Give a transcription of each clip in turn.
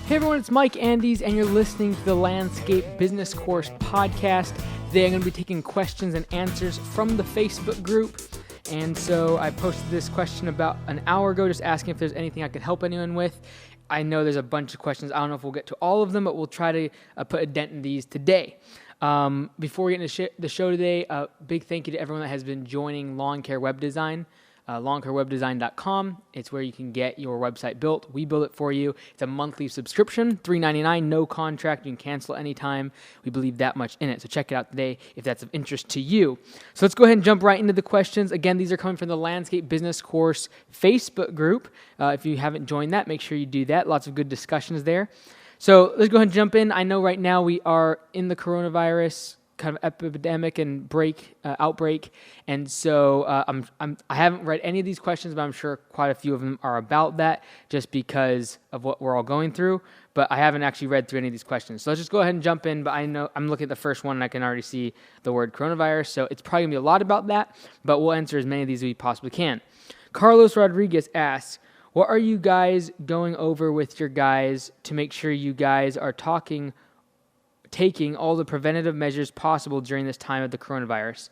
Hey everyone, it's Mike Andes, and you're listening to the Landscape Business Course podcast. Today I'm going to be taking questions and answers from the Facebook group. And so I posted this question about an hour ago, just asking if there's anything I could help anyone with. I know there's a bunch of questions. I don't know if we'll get to all of them, but we'll try to put a dent in these today. Before we get into the show today, a big thank you to everyone that has been joining Lawn Care Web Design. LawnCareWebDesign.com. It's where you can get your website built. We build it for you. It's a monthly subscription, $3.99, no contract. You can cancel anytime. We believe that much in it. So check it out today if that's of interest to you. So let's go ahead and jump right into the questions. Again, these are coming from the Landscape Business Course Facebook group. If you haven't joined that, make sure you do that. Lots of good discussions there. So let's go ahead and jump in. I know right now we are in the coronavirus kind of epidemic and outbreak, and so I haven't read any of these questions, but I'm sure quite a few of them are about that, just because of what we're all going through. But I haven't actually read through any of these questions, so let's just go ahead and jump in. But I know I'm looking at the first one, and I can already see the word coronavirus, so it's probably gonna be a lot about that. But we'll answer as many of these as we possibly can. Carlos Rodriguez asks, "What are you guys going over with your guys to make sure you guys are taking all the preventative measures possible during this time of the coronavirus?"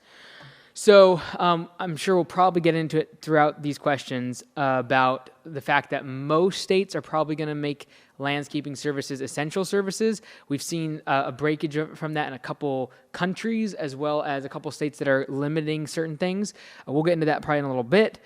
So I'm sure we'll probably get into it throughout these questions about the fact that most states are probably going to make landscaping services essential services. We've seen a breakage from that in a couple countries, as well as a couple states that are limiting certain things. We'll get into that probably in a little bit.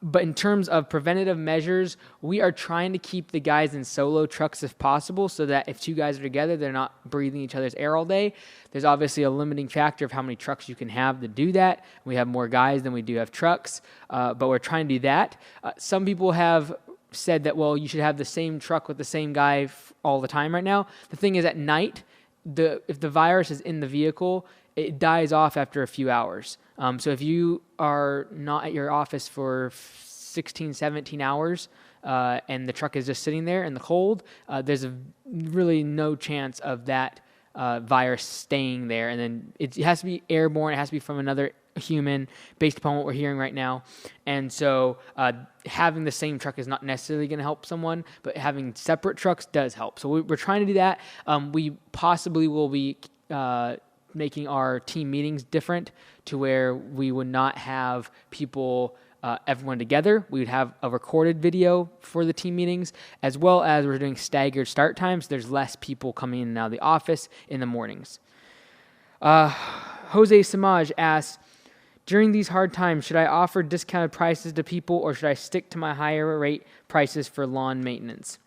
But in terms of preventative measures, we are trying to keep the guys in solo trucks if possible, so that if two guys are together, they're not breathing each other's air all day. There's obviously a limiting factor of how many trucks you can have to do that. We have more guys than we do have trucks, but we're trying to do that. Some people have said that, well, you should have the same truck with the same guy all the time right now. The thing is, at night, if the virus is in the vehicle, it dies off after a few hours. So if you are not at your office for 16, 17 hours and the truck is just sitting there in the cold, there's really no chance of that virus staying there. And then it has to be airborne. It has to be from another human based upon what we're hearing right now. And so having the same truck is not necessarily going to help someone, but having separate trucks does help. So we're trying to do that. We possibly will be making our team meetings different, to where we would not have people, everyone together. We would have a recorded video for the team meetings, as well as we're doing staggered start times. There's less people coming in and out of the office in the mornings. Jose Samaj asks, "During these hard times, should I offer discounted prices to people, or should I stick to my higher rate prices for lawn maintenance?"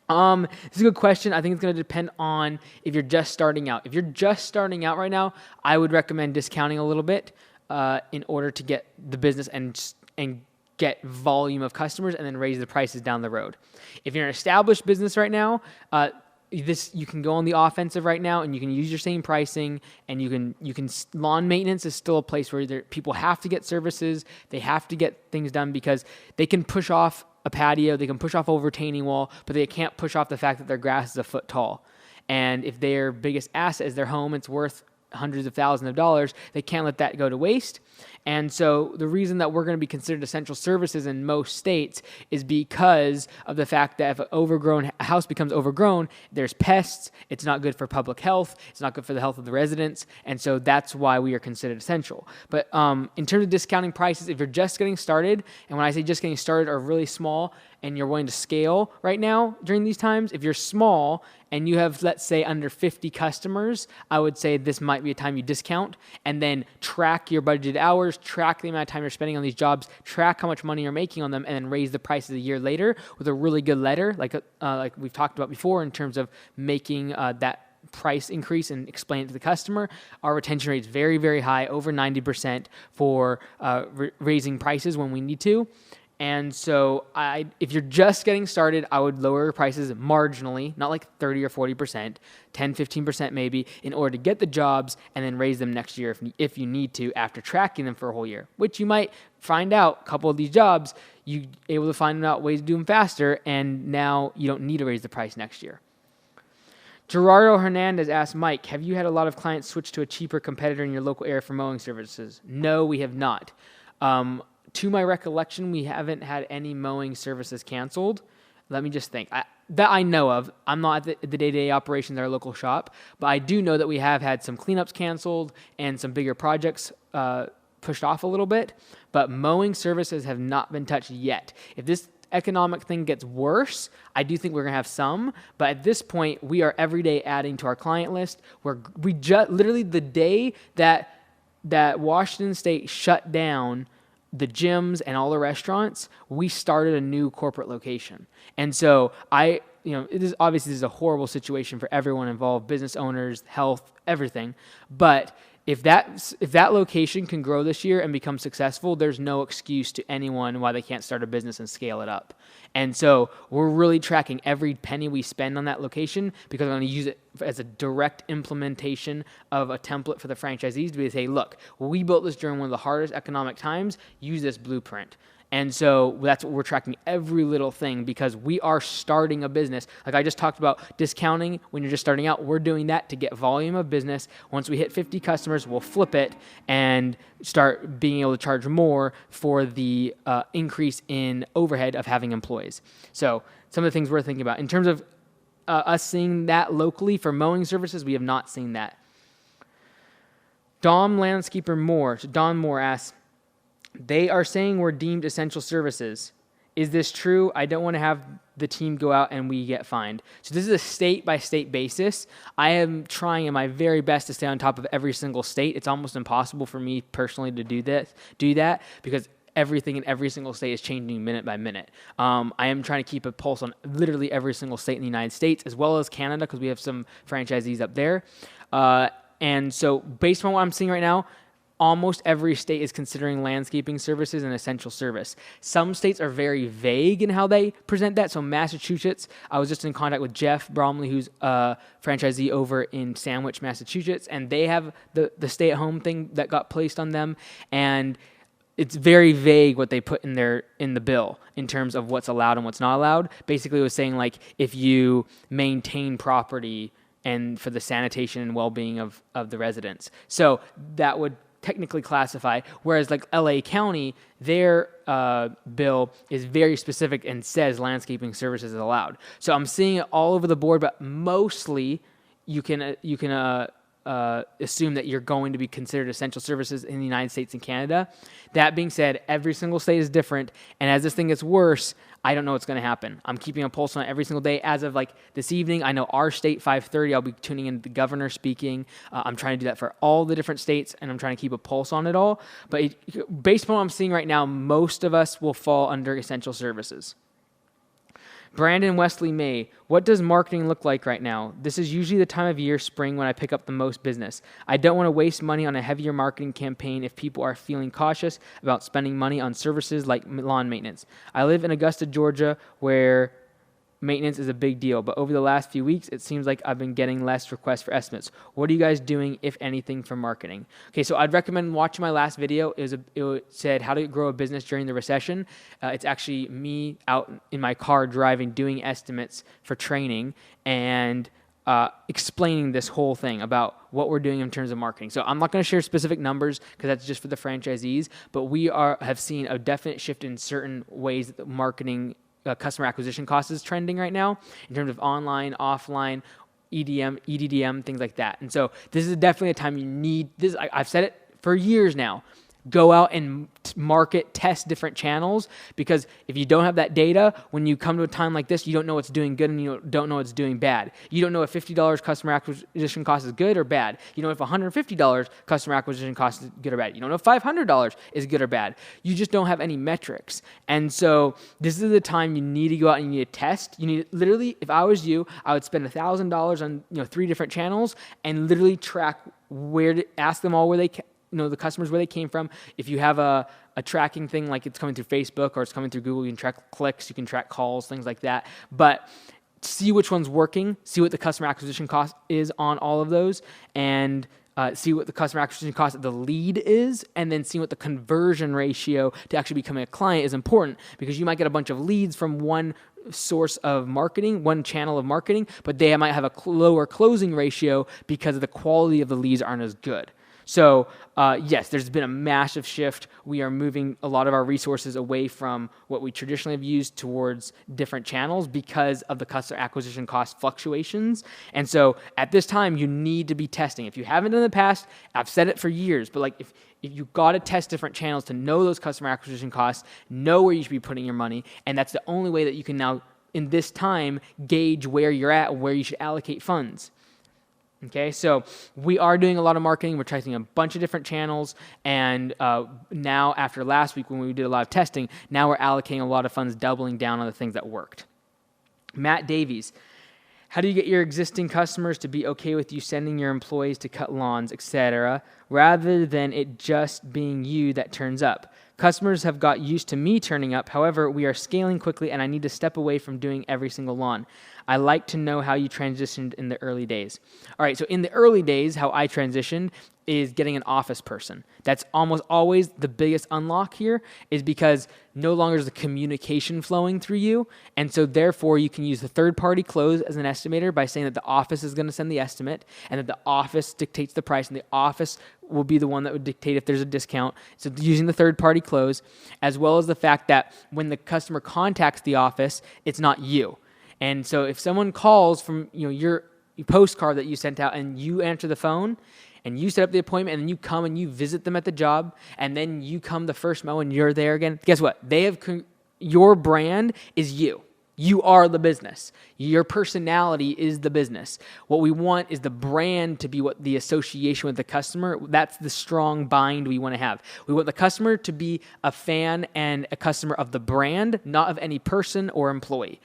This is a good question. I think it's going to depend on if you're just starting out. If you're just starting out right now, I would recommend discounting a little bit in order to get the business and get volume of customers, and then raise the prices down the road. If you're an established business right now, you can go on the offensive right now, and you can use your same pricing, and you can lawn maintenance is still a place where people have to get services. They have to get things done, because they can push off a patio, they can push off a retaining wall, but they can't push off the fact that their grass is a foot tall. And if their biggest asset is their home, it's worth hundreds of thousands of dollars, they can't let that go to waste. And so the reason that we're going to be considered essential services in most states is because of the fact that if a house becomes overgrown, there's pests, it's not good for public health, it's not good for the health of the residents, and so that's why we are considered essential. But in terms of discounting prices, if you're just getting started, and when I say just getting started or really small, and you're willing to scale right now during these times, if you're small and you have, let's say, under 50 customers, I would say this might be a time you discount, and then track your budgeted hours, track the amount of time you're spending on these jobs, track how much money you're making on them, and then raise the prices a year later with a really good letter, like we've talked about before, in terms of making that price increase and explain it to the customer. Our retention rate is very, very high, over 90% for raising prices when we need to. And so if you're just getting started, I would lower your prices marginally, not like 30 or 40%, 10, 15% maybe, in order to get the jobs, and then raise them next year if you need to, after tracking them for a whole year, which you might find out a couple of these jobs, you're able to find out ways to do them faster, and now you don't need to raise the price next year. Gerardo Hernandez asked, "Mike, have you had a lot of clients switch to a cheaper competitor in your local area for mowing services?" No, we have not. To my recollection, we haven't had any mowing services canceled. Let me just think. that I know of. I'm not at the day-to-day operations at our local shop, but I do know that we have had some cleanups canceled and some bigger projects pushed off a little bit, but mowing services have not been touched yet. If this economic thing gets worse, I do think we're going to have some, but at this point, we are every day adding to our client list. We just literally the day that Washington State shut down the gyms and all the restaurants, we started a new corporate location. And so it is obviously this is a horrible situation for everyone involved, business owners, health, everything. But if that location can grow this year and become successful, there's no excuse to anyone why they can't start a business and scale it up. And so we're really tracking every penny we spend on that location because we're going to use it as a direct implementation of a template for the franchisees to be say, look, we built this during one of the hardest economic times. Use this blueprint. And so that's what we're tracking, every little thing, because we are starting a business. Like I just talked about discounting when you're just starting out. We're doing that to get volume of business. Once we hit 50 customers, we'll flip it and start being able to charge more for the increase in overhead of having employees. So some of the things we're thinking about. In terms of us seeing that locally for mowing services, we have not seen that. Don Moore asks, they are saying we're deemed essential services. Is this true? I don't want to have the team go out and we get fined. So this is a state-by-state basis. I am trying my very best to stay on top of every single state. It's almost impossible for me personally to do that because everything in every single state is changing minute by minute. I am trying to keep a pulse on literally every single state in the United States, as well as Canada, because we have some franchisees up there. And so based on what I'm seeing right now, almost every state is considering landscaping services an essential service. Some states are very vague in how they present that. So Massachusetts, I was just in contact with Jeff Bromley, who's a franchisee over in Sandwich, Massachusetts, and they have the stay-at-home thing that got placed on them. And it's very vague what they put in the bill in terms of what's allowed and what's not allowed. Basically, it was saying like if you maintain property and for the sanitation and well-being of the residents. So that would technically classify, whereas like LA County, their bill is very specific and says landscaping services is allowed. So I'm seeing it all over the board, but mostly you can assume that you're going to be considered essential services in the United States and Canada. That being said, every single state is different, and as this thing gets worse, I don't know what's going to happen. I'm keeping a pulse on it every single day. As of like this evening, I know our state, 5:30, I'll be tuning in the governor speaking. I'm trying to do that for all the different states, and I'm trying to keep a pulse on it all. But based on what I'm seeing right now, most of us will fall under essential services. Brandon Wesley May, what does marketing look like right now? This is usually the time of year, spring, when I pick up the most business. I don't want to waste money on a heavier marketing campaign if people are feeling cautious about spending money on services like lawn maintenance. I live in Augusta, Georgia, where maintenance is a big deal, but over the last few weeks, it seems like I've been getting less requests for estimates. What are you guys doing, if anything, for marketing? Okay, so I'd recommend watching my last video. It said how to grow a business during the recession. It's actually me out in my car driving, doing estimates for training, and explaining this whole thing about what we're doing in terms of marketing. So I'm not going to share specific numbers because that's just for the franchisees, but we have seen a definite shift in certain ways that the marketing customer acquisition cost is trending right now in terms of online, offline, EDM, EDDM, things like that. And so this is definitely a time you need this. I've said it for years now. Go out and market, test different channels, because if you don't have that data, when you come to a time like this, you don't know what's doing good and you don't know what's doing bad. You don't know if $50 customer acquisition cost is good or bad. You don't know if $150 customer acquisition cost is good or bad. You don't know if $500 is good or bad. You just don't have any metrics. And so this is the time you need to go out and you need to test. You need literally, if I was you, I would spend $1,000 on 3 different channels and literally track ask them all where they the customers where they came from. If you have a tracking thing, like it's coming through Facebook or it's coming through Google, you can track clicks, you can track calls, things like that. But see which one's working, see what the customer acquisition cost is on all of those, and see what the customer acquisition cost of the lead is, and then see what the conversion ratio to actually becoming a client is important, because you might get a bunch of leads from one source of marketing, one channel of marketing, but they might have a lower closing ratio because of the quality of the leads aren't as good. So yes, there's been a massive shift. We are moving a lot of our resources away from what we traditionally have used towards different channels because of the customer acquisition cost fluctuations. And so at this time, you need to be testing. If you haven't done it in the past, I've said it for years, but like if you've got to test different channels to know those customer acquisition costs, know where you should be putting your money, and that's the only way that you can now, in this time, gauge where you're at and where you should allocate funds. Okay, so we are doing a lot of marketing. We're testing a bunch of different channels, and now after last week when we did a lot of testing, now we're allocating a lot of funds, doubling down on the things that worked. Matt Davies, how do you get your existing customers to be okay with you sending your employees to cut lawns, etc., rather than it just being you that turns up? Customers have got used to me turning up. However, we are scaling quickly, and I need to step away from doing every single lawn. I like to know how you transitioned in the early days. All right, so in the early days, how I transitioned is getting an office person. That's almost always the biggest unlock here, is because no longer is the communication flowing through you, and so therefore you can use the third-party close as an estimator by saying that the office is going to send the estimate, and that the office dictates the price, and the office will be the one that would dictate if there's a discount. So using the third-party close, as well as the fact that when the customer contacts the office, it's not you. And so if someone calls from your postcard that you sent out and you answer the phone and you set up the appointment and then you come and you visit them at the job and then you come the first mow and you're there again, guess what? Your brand is you. You are the business. Your personality is the business. What we want is the brand to be what the association with the customer, that's the strong bind we want to have. We want the customer to be a fan and a customer of the brand, not of any person or employee.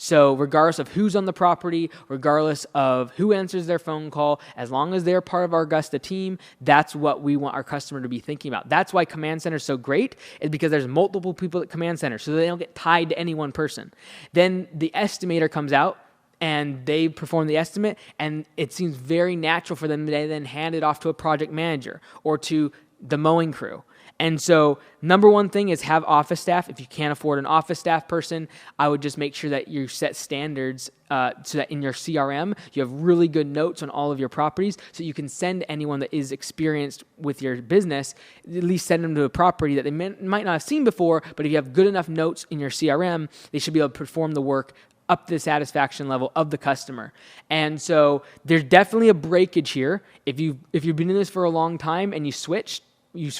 So regardless of who's on the property, regardless of who answers their phone call, as long as they're part of our Augusta team, that's what we want our customer to be thinking about. That's why Command Center is so great, is because there's multiple people at Command Center, so they don't get tied to any one person. Then the estimator comes out, and they perform the estimate, and it seems very natural for them to then hand it off to a project manager or to the mowing crew. And so number one thing is have office staff. If you can't afford an office staff person, I would just make sure that you set standards so that in your CRM, you have really good notes on all of your properties so you can send anyone that is experienced with your business, at least send them to a property that they might not have seen before, but if you have good enough notes in your CRM, they should be able to perform the work up to the satisfaction level of the customer. And so there's definitely a breakage here. If you've been in this for a long time and you switch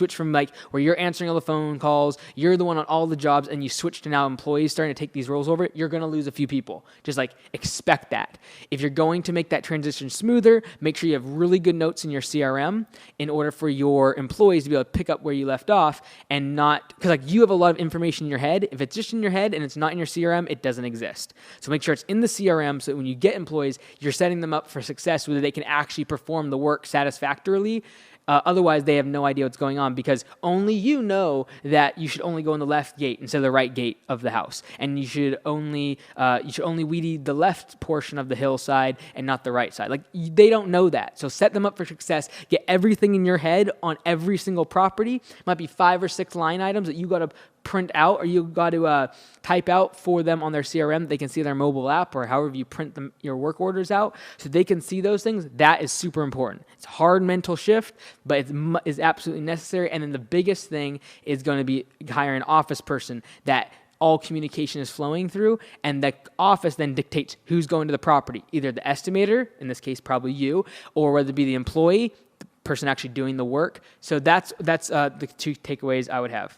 from like where you're answering all the phone calls, you're the one on all the jobs, and you switch to now employees starting to take these roles over, you're going to lose a few people. Just like expect that. If you're going to make that transition smoother, make sure you have really good notes in your CRM in order for your employees to be able to pick up where you left off and not, because like you have a lot of information in your head. If it's just in your head and it's not in your CRM, it doesn't exist. So make sure it's in the CRM so that when you get employees, you're setting them up for success whether they can actually perform the work satisfactorily. Otherwise, they have no idea what's going on because only you know that you should only go in the left gate instead of the right gate of the house, and you should only weed the left portion of the hillside and not the right side. Like they don't know that, so set them up for success. Get everything in your head on every single property. It might be 5 or 6 line items that you got to print out or you got to type out for them on their CRM that they can see their mobile app or however you print your work orders out so they can see those things. That is super important. It's a hard mental shift, but it is absolutely necessary. And then the biggest thing is going to be hiring an office person that all communication is flowing through, and the office then dictates who's going to the property, either the estimator, in this case probably you, or whether it be the employee, the person actually doing the work. So that's the 2 takeaways I would have.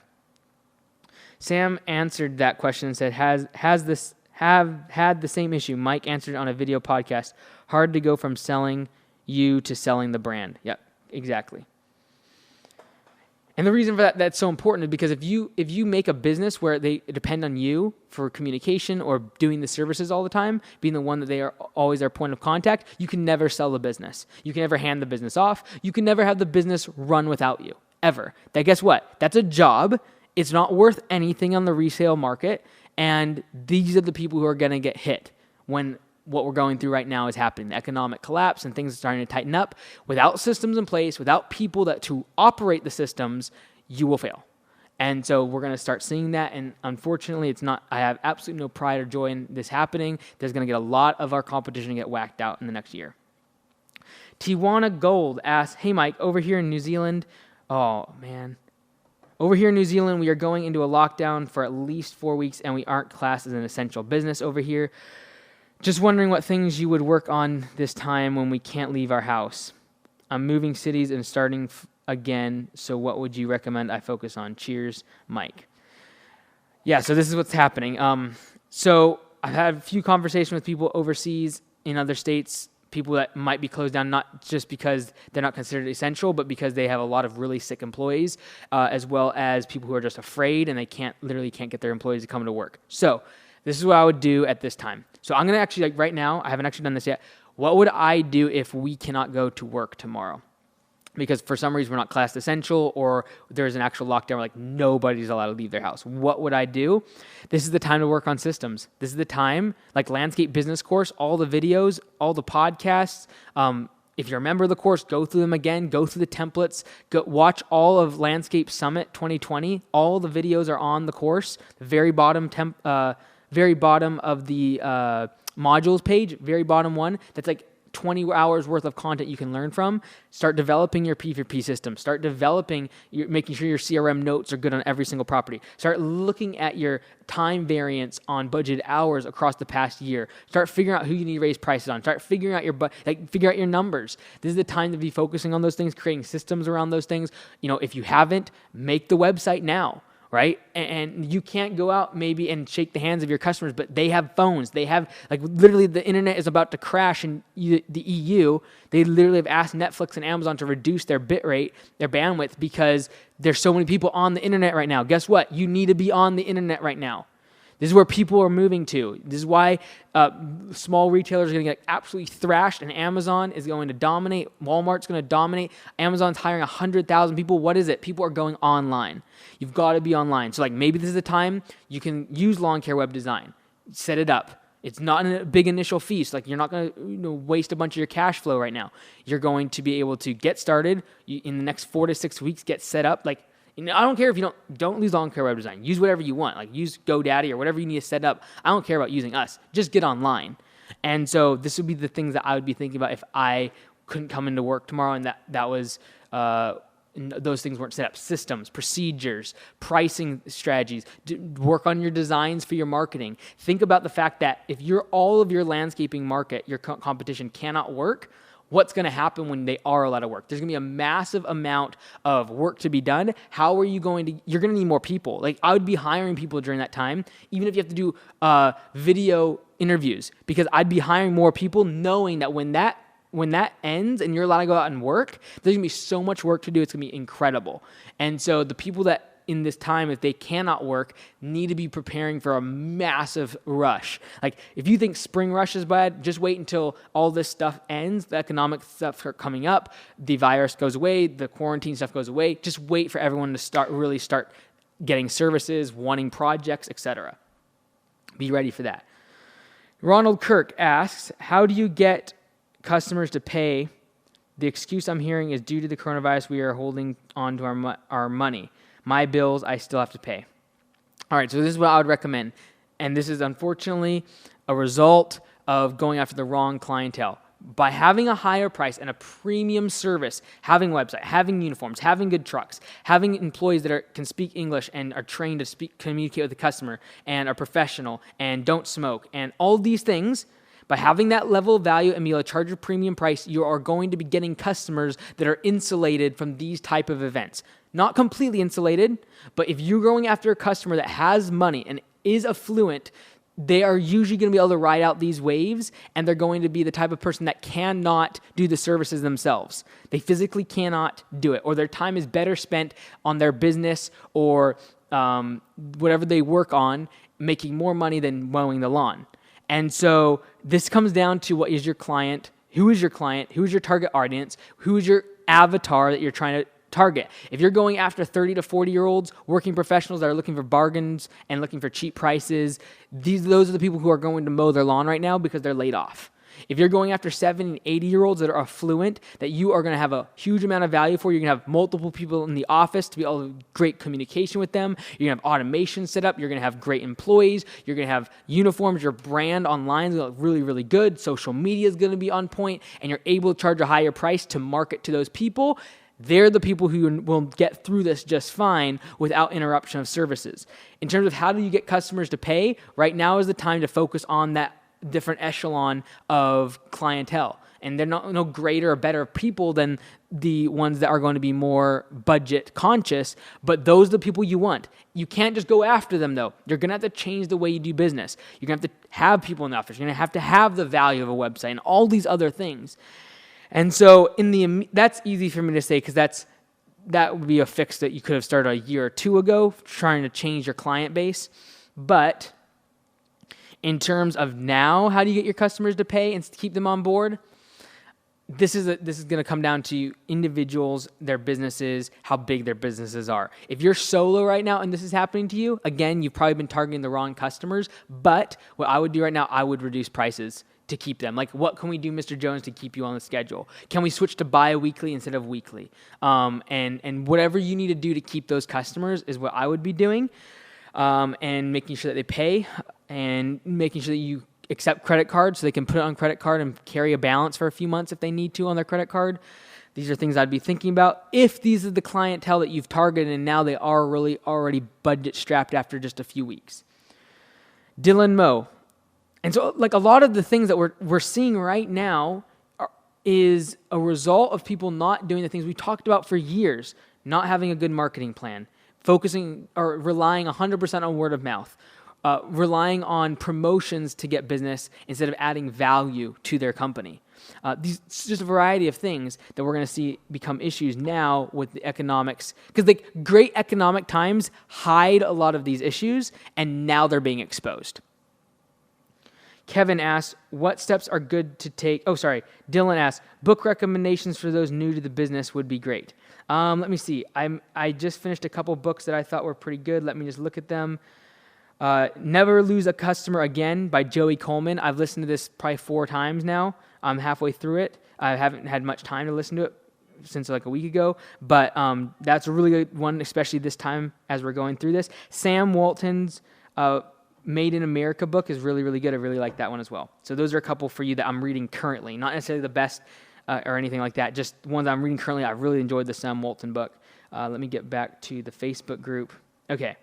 Sam answered that question and said, have had the same issue. Mike answered on a video podcast. Hard to go from selling you to selling the brand. Yep, exactly. And the reason for that's so important is because if you make a business where they depend on you for communication or doing the services all the time, being the one that they are always their point of contact, you can never sell the business. You can never hand the business off. You can never have the business run without you, ever. That guess what? That's a job. It's not worth anything on the resale market, and these are the people who are going to get hit when what we're going through right now is happening. The economic collapse and things are starting to tighten up. Without systems in place, without people to operate the systems, you will fail. And so we're going to start seeing that, and unfortunately, it's not. I have absolutely no pride or joy in this happening. There's going to get a lot of our competition to get whacked out in the next year. Tijuana Gold asks, hey Mike, over here in New Zealand, over here in New Zealand, we are going into a lockdown for at least 4 weeks, and we aren't classed as an essential business over here. Just wondering what things you would work on this time when we can't leave our house. I'm moving cities and starting again, so what would you recommend I focus on? Cheers, Mike. Yeah, so this is what's happening. So I've had a few conversations with people overseas in other states, people that might be closed down, not just because they're not considered essential, but because they have a lot of really sick employees, as well as people who are just afraid and they literally can't get their employees to come to work. So this is what I would do at this time. So I'm going to actually, right now, I haven't actually done this yet. What would I do if we cannot go to work tomorrow? Because for some reason we're not classed essential, or there's an actual lockdown where nobody's allowed to leave their house. What would I do? This is the time to work on systems. This is the time, like Landscape Business Course, all the videos, all the podcasts. If you're a member of the course, go through them again, go through the templates, go watch all of Landscape Summit 2020. All the videos are on the course. The very bottom of the modules page, very bottom one, that's 20 hours worth of content you can learn from. Start developing your P4P system. Start developing, making sure your CRM notes are good on every single property. Start looking at your time variance on budgeted hours across the past year. Start figuring out who you need to raise prices on. Start figuring out figure out your numbers. This is the time to be focusing on those things, creating systems around those things. If you haven't, make the website now. Right? And you can't go out maybe and shake the hands of your customers, but they have phones. They have, literally the internet is about to crash in the EU. They literally have asked Netflix and Amazon to reduce their bit rate, their bandwidth, because there's so many people on the internet right now. Guess what? You need to be on the internet right now. This is where people are moving to. This is why small retailers are going to get absolutely thrashed, and Amazon is going to dominate. Walmart's going to dominate. Amazon's hiring 100,000 people. What is it? People are going online. You've got to be online. So maybe this is the time you can use lawn care web design. Set it up. It's not a big initial fee. So you're not going to waste a bunch of your cash flow right now. You're going to be able to get started in the next 4 to 6 weeks. Get set up. I don't care if you don't use lawn care web design. Use whatever you want. Use GoDaddy or whatever you need to set up. I don't care about using us. Just get online. And so this would be the things that I would be thinking about if I couldn't come into work tomorrow, and that was those things weren't set up. Systems, procedures, pricing strategies. Work on your designs for your marketing. Think about the fact that if all of your landscaping market, your competition cannot work, what's going to happen when they are allowed to work? There's going to be a massive amount of work to be done. How are you you're going to need more people. I would be hiring people during that time, even if you have to do video interviews, because I'd be hiring more people knowing that when that ends and you're allowed to go out and work, there's going to be so much work to do. It's going to be incredible. And so the people that in this time, if they cannot work, need to be preparing for a massive rush. If you think spring rush is bad, just wait until all this stuff ends, the economic stuff start coming up, the virus goes away, the quarantine stuff goes away. Just wait for everyone to start getting services, wanting projects, etc. Be ready for that. Ronald Kirk asks, how do you get customers to pay? The excuse I'm hearing is due to the coronavirus, we are holding on to our money. My bills, I still have to pay. All right, so this is what I would recommend. And this is unfortunately a result of going after the wrong clientele. By having a higher price and a premium service, having a website, having uniforms, having good trucks, having employees that can speak English and are trained to communicate with the customer and are professional and don't smoke, and all these things, by having that level of value and be able to charge a premium price, you are going to be getting customers that are insulated from these type of events. Not completely insulated, but if you're going after a customer that has money and is affluent, they are usually going to be able to ride out these waves, and they're going to be the type of person that cannot do the services themselves. They physically cannot do it, or their time is better spent on their business or whatever they work on, making more money than mowing the lawn. And so this comes down to what is your client, who is your client, who is your target audience, who is your avatar that you're trying to target. If you're going after 30 to 40-year-olds, working professionals that are looking for bargains and looking for cheap prices, those are the people who are going to mow their lawn right now because they're laid off. If you're going after 70 and 80-year-olds that are affluent, that you are going to have a huge amount of value for, you're going to have multiple people in the office to be able to have great communication with them. You're going to have automation set up. You're going to have great employees. You're going to have uniforms. Your brand online is going to look really, really good. Social media is going to be on point, and you're able to charge a higher price to market to those people. They're the people who will get through this just fine without interruption of services. In terms of how do you get customers to pay, right now is the time to focus on that different echelon of clientele. And they're no greater or better people than the ones that are going to be more budget conscious, but those are the people you want. You can't just go after them, though. You're going to have to change the way you do business. You're going to have people in the office. You're going to have the value of a website and all these other things. And so that's easy for me to say because that would be a fix that you could have started a year or two ago, trying to change your client base. But in terms of now, how do you get your customers to pay and keep them on board? This is going to come down to individuals, their businesses, how big their businesses are. If you're solo right now and this is happening to you, again, you've probably been targeting the wrong customers. But what I would do right now, I would reduce prices to keep them. Like, what can we do, Mr. Jones, to keep you on the schedule? Can we switch to bi-weekly instead of weekly? And whatever you need to do to keep those customers is what I would be doing, and making sure that they pay and making sure that you accept credit cards so they can put it on credit card and carry a balance for a few months if they need to on their credit card. These are things I'd be thinking about if these are the clientele that you've targeted and now they are really already budget strapped after just a few weeks. Dylan Moe. And so, like, a lot of the things that we're seeing right now is a result of people not doing the things we talked about for years, not having a good marketing plan, focusing or relying 100% on word of mouth, relying on promotions to get business instead of adding value to their company. It's just a variety of things that we're going to see become issues now with the economics, because like great economic times hide a lot of these issues, and now they're being exposed. Kevin asks, what steps are good to take? Oh, sorry. Dylan asks, book recommendations for those new to the business would be great. Let me see. I just finished a couple books that I thought were pretty good. Let me just look at them. Never Lose a Customer Again by Joey Coleman. I've listened to this probably 4 times now. I'm halfway through it. I haven't had much time to listen to it since like a week ago, but that's a really good one, especially this time as we're going through this. Sam Walton's Made in America book is really, really good. I really like that one as well. So those are a couple for you that I'm reading currently. Not necessarily the best or anything like that, just ones I'm reading currently. I really enjoyed the Sam Walton book. Let me get back to the Facebook group. Okay.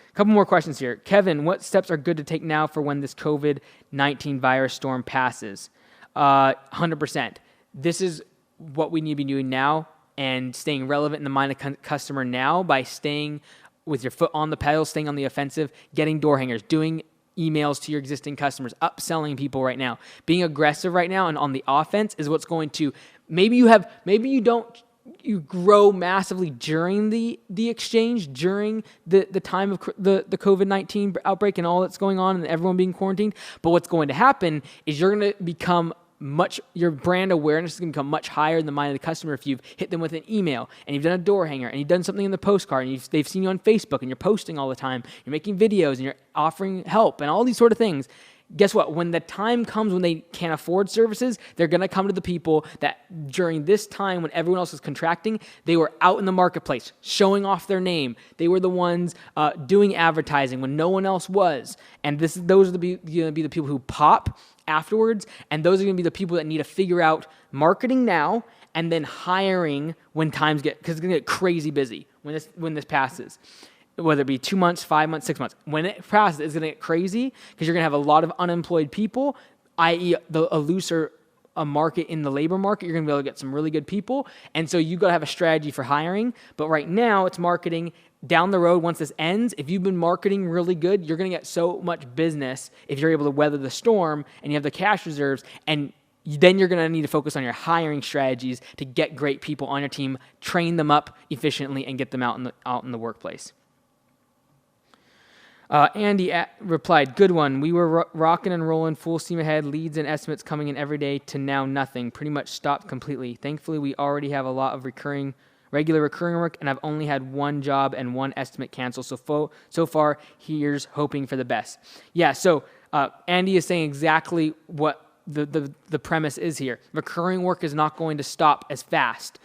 A couple more questions here. Kevin, what steps are good to take now for when this COVID-19 virus storm passes? 100%. This is what we need to be doing now and staying relevant in the mind of customer now by staying with your foot on the pedal, staying on the offensive, getting door hangers, doing emails to your existing customers, upselling people right now. Being aggressive right now and on the offense is what's going to, you grow massively during the exchange, during the time of the COVID-19 outbreak and all that's going on and everyone being quarantined. But what's going to happen is you're going to become your brand awareness is going to become much higher in the mind of the customer if you've hit them with an email and you've done a door hanger and you've done something in the postcard and they've seen you on Facebook and you're posting all the time, you're making videos and you're offering help and all these sort of things. Guess what? When the time comes when they can't afford services, they're going to come to the people that during this time when everyone else was contracting, they were out in the marketplace showing off their name. They were the ones doing advertising when no one else was. And those are going to be the people who pop afterwards, and those are going to be the people that need to figure out marketing now and then hiring when times because it's going to get crazy busy when this passes. Whether it be 2 months, 5 months, 6 months. When it passes, it's going to get crazy because you're going to have a lot of unemployed people, i.e. a looser market in the labor market. You're going to be able to get some really good people. And so you've got to have a strategy for hiring. But right now, it's marketing. Down the road, once this ends, if you've been marketing really good, you're going to get so much business if you're able to weather the storm and you have the cash reserves. And then you're going to need to focus on your hiring strategies to get great people on your team, train them up efficiently, and get them out in the workplace. Andy replied, good one. We were rocking and rolling, full steam ahead, leads and estimates coming in every day to now nothing. Pretty much stopped completely. Thankfully, we already have a lot of regular recurring work, and I've only had one job and one estimate cancel. So far, here's hoping for the best. Yeah, so Andy is saying exactly what the premise is here. Recurring work is not going to stop as fast.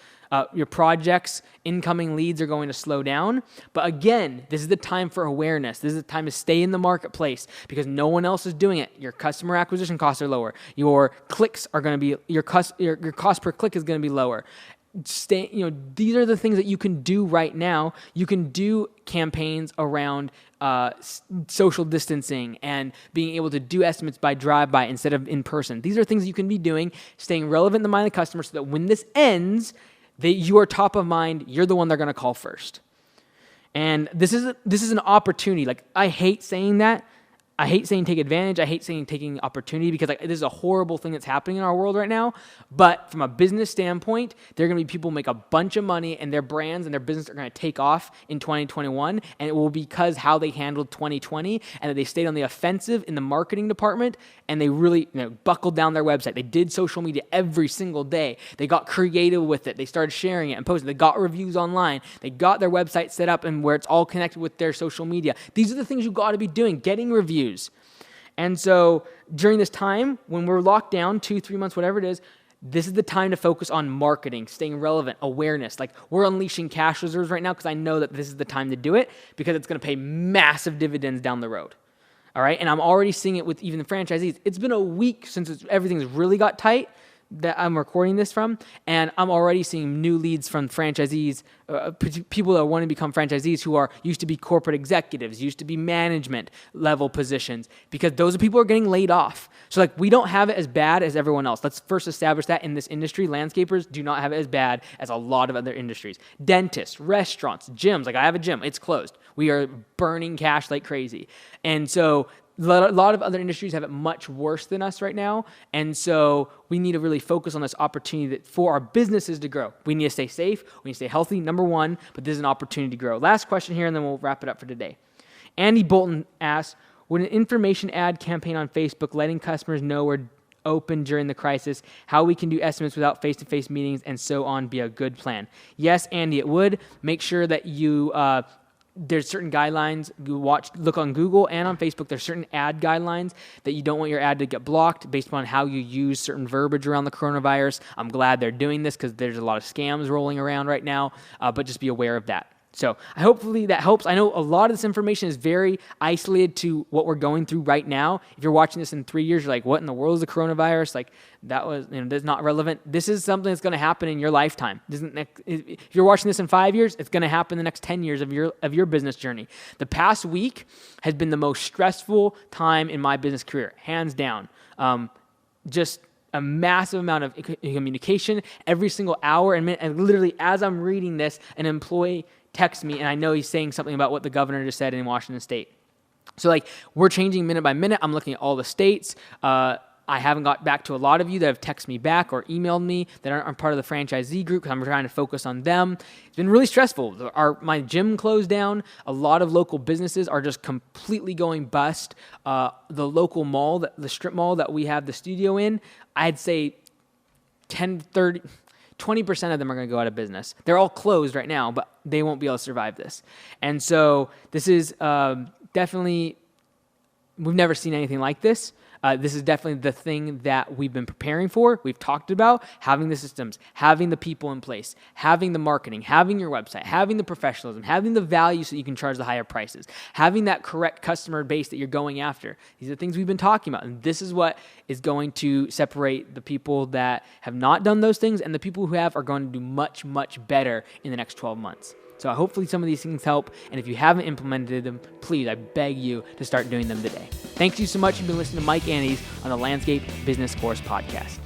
Your projects, incoming leads are going to slow down. But again, this is the time for awareness. This is the time to stay in the marketplace because no one else is doing it. Your customer acquisition costs are lower. Your clicks are going to be, your cost per click is going to be lower. These are the things that you can do right now. You can do campaigns around social distancing and being able to do estimates by drive-by instead of in person. These are things you can be doing, staying relevant in the mind of the customer so that when this ends, you are top of mind. You're the one they're going to call first. And this is an opportunity. Like, I hate saying that. I hate saying take advantage. I hate saying taking opportunity because this is a horrible thing that's happening in our world right now. But from a business standpoint, there are going to be people who make a bunch of money and their brands and their business are going to take off in 2021. And it will be because how they handled 2020 and that they stayed on the offensive in the marketing department and they really buckled down their website. They did social media every single day. They got creative with it. They started sharing it and posting. They got reviews online. They got their website set up and where it's all connected with their social media. These are the things you got to be doing, getting reviews. And so during this time, when we're locked down, 2-3 months, whatever it is, this is the time to focus on marketing, staying relevant, awareness. Like, we're unleashing cash reserves right now because I know that this is the time to do it because it's going to pay massive dividends down the road. All right. And I'm already seeing it with even the franchisees. It's been a week since everything's really got tight that I'm recording this from, and I'm already seeing new leads from franchisees, people that want to become franchisees who are used to be corporate executives, used to be management level positions, because those are people who are getting laid off. So we don't have it as bad as everyone else. Let's first establish that in this industry. Landscapers do not have it as bad as a lot of other industries. Dentists, restaurants, gyms. I have a gym. It's closed. We are burning cash like crazy. And so a lot of other industries have it much worse than us right now, and so we need to really focus on this opportunity for our businesses to grow. We need to stay safe, we need to stay healthy, number one, but this is an opportunity to grow. Last question here, and then we'll wrap it up for today. Andy Bolton asks, would an information ad campaign on Facebook letting customers know we're open during the crisis, how we can do estimates without face-to-face meetings, and so on be a good plan? Yes, Andy, it would. Make sure that you... there's certain guidelines. Look on Google and on Facebook. There's certain ad guidelines that you don't want your ad to get blocked based upon how you use certain verbiage around the coronavirus. I'm glad they're doing this because there's a lot of scams rolling around right now, but just be aware of that. So hopefully that helps. I know a lot of this information is very isolated to what we're going through right now. If you're watching this in 3 years, you're like, what in the world is the coronavirus? That's not relevant. This is something that's going to happen in your lifetime. If you're watching this in 5 years, it's going to happen the next 10 years of your business journey. The past week has been the most stressful time in my business career, hands down. Just a massive amount of communication every single hour and minute. And literally, as I'm reading this, an employee texts me, and I know he's saying something about what the governor just said in Washington State. So we're changing minute by minute. I'm looking at all the states. I haven't got back to a lot of you that have texted me back or emailed me that aren't part of the franchisee group because I'm trying to focus on them. It's been really stressful. My gym closed down. A lot of local businesses are just completely going bust. The local mall, the strip mall that we have the studio in, I'd say 20% of them are going to go out of business. They're all closed right now, but they won't be able to survive this. And so this is definitely, we've never seen anything like this. This is definitely the thing that we've been preparing for. We've talked about having the systems, having the people in place, having the marketing, having your website, having the professionalism, having the value so you can charge the higher prices, having that correct customer base that you're going after. These are things we've been talking about. And this is what is going to separate the people that have not done those things and the people who have are going to do much, much better in the next 12 months. So hopefully some of these things help. And if you haven't implemented them, please, I beg you to start doing them today. Thank you so much. You've been listening to Mike Andes on the Landscape Business Course Podcast.